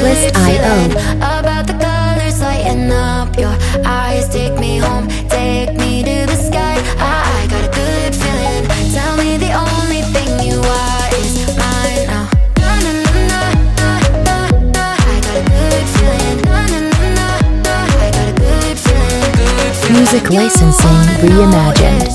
Artlist.io. About the colors lighting up your eyes. Take me home, take me to the sky. I got a good feeling. Tell me the only thing you are is mine now. I got a good feeling. I got a good feeling. Music licensing reimagined.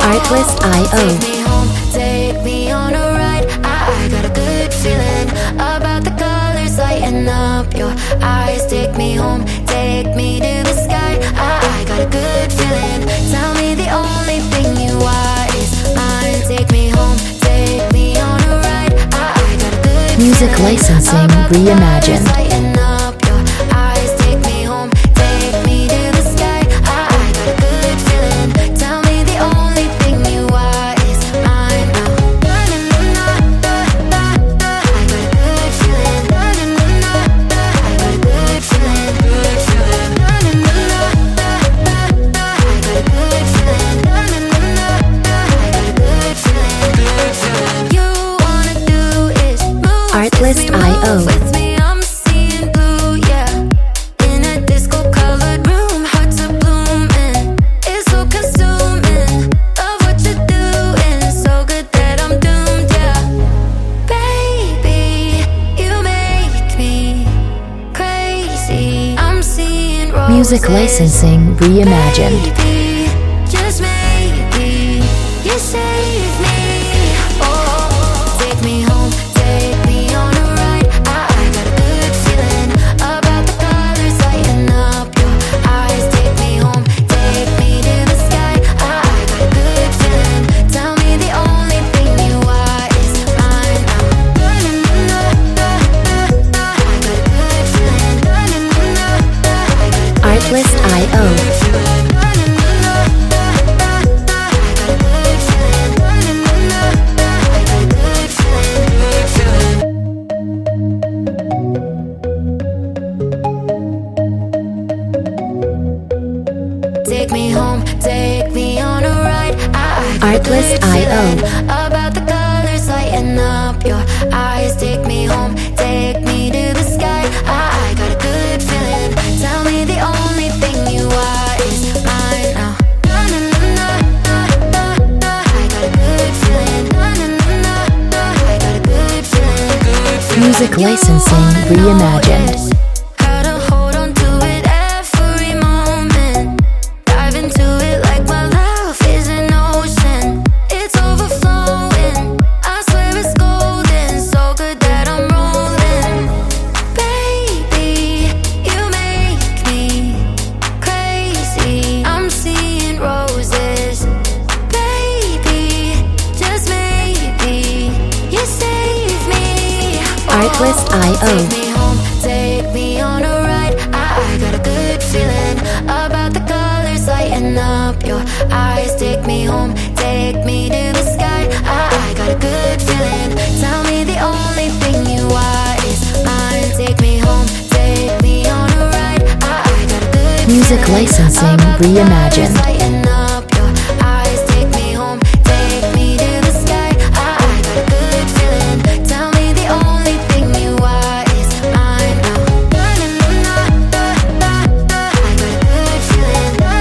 Artlist.io. Take me home, take me on a ride. I got a good feeling about the colors lighting up your eyes. Take me home, take me to the sky. I got a good feeling. Tell me the only thing you are is mine. Take me home, take me on a ride. I got a good Music feeling licensing about the reimagined. colors lighting up your eyes. Take me home, take me to the sky. I got a good feeling. Tell me the only thing you are is mine now. I got a good feeling. I got a good feeling. Good feeling. I got a good feeling. I got a good feeling. Good feeling. You wanna do is move. Artlist.io. With me, I'm seeing blue, yeah. In a disco-colored room, hearts are blooming. It's so consuming. Love what you're doing, so good that I'm doomed, yeah. Baby, you make me crazy. I'm seeing roses. Music licensing reimagined. Maybe, just maybe, you save me. Oh, take me home, take me on a ride. I got a good feeling about the colors lighting up your eyes. Take me home, take me to the sky. I got a good feeling. Tell me the only thing you are is mine now. I got a good feeling. Artlist.io. Take me home, take me on a ride. I got a good Artlist.io. feeling about the colors lighting up your eyes. Take me home, take me to the sky. I got a good feeling. Tell me the only thing you are is mine now. I got a good feeling. I got a good feeling. Good feeling. Music licensing reimagined. Gotta hold on to it every moment. Dive into it like my love is an ocean. It's overflowing. I swear it's golden. So good that I'm rolling. Baby, you make me crazy. I'm seeing roses. Baby, just maybe, you save me. Artlist.io. Take me home, take me on a ride. I got a good feeling about the colors lighting up your eyes. Take me home, take me to the sky. I got a good feeling. Tell me the only thing you are is mine. Take me home, take me on a ride. I got a good Music feeling licensing about the reimagined. colors lighting up your eyes. Take me home, take me to the sky. I got a good feeling. Tell me the only thing you are is mine now. I got a good feeling. I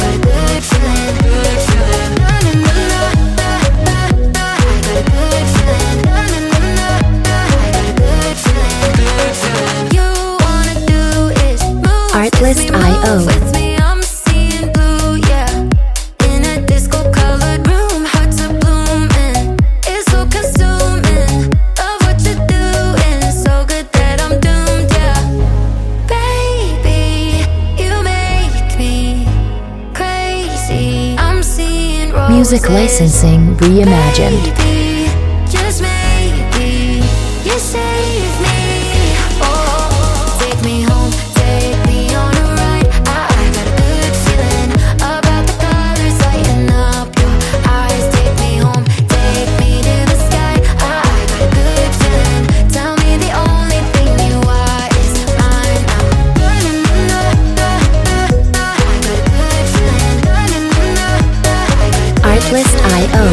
got a good feeling. Good feeling. I got a good feeling. I got a good feeling. Good feeling. You wanna do is move. Artlist.io. With me, I'm seeing blue, yeah. In a disco-colored room, hearts are blooming. It's so consuming. Love what you're doing, so good that I'm doomed, yeah. Baby, you make me crazy. I'm seeing roses. Music licensing reimagined. Maybe, just maybe, you save me. Oh, take me home, take me Artlist.io.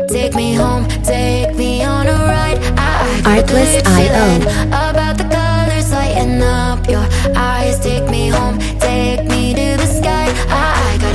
Take me home, take me on a ride. Artlist.io. About the colors lighting up your eyes. Take me home, take me to the sky. I got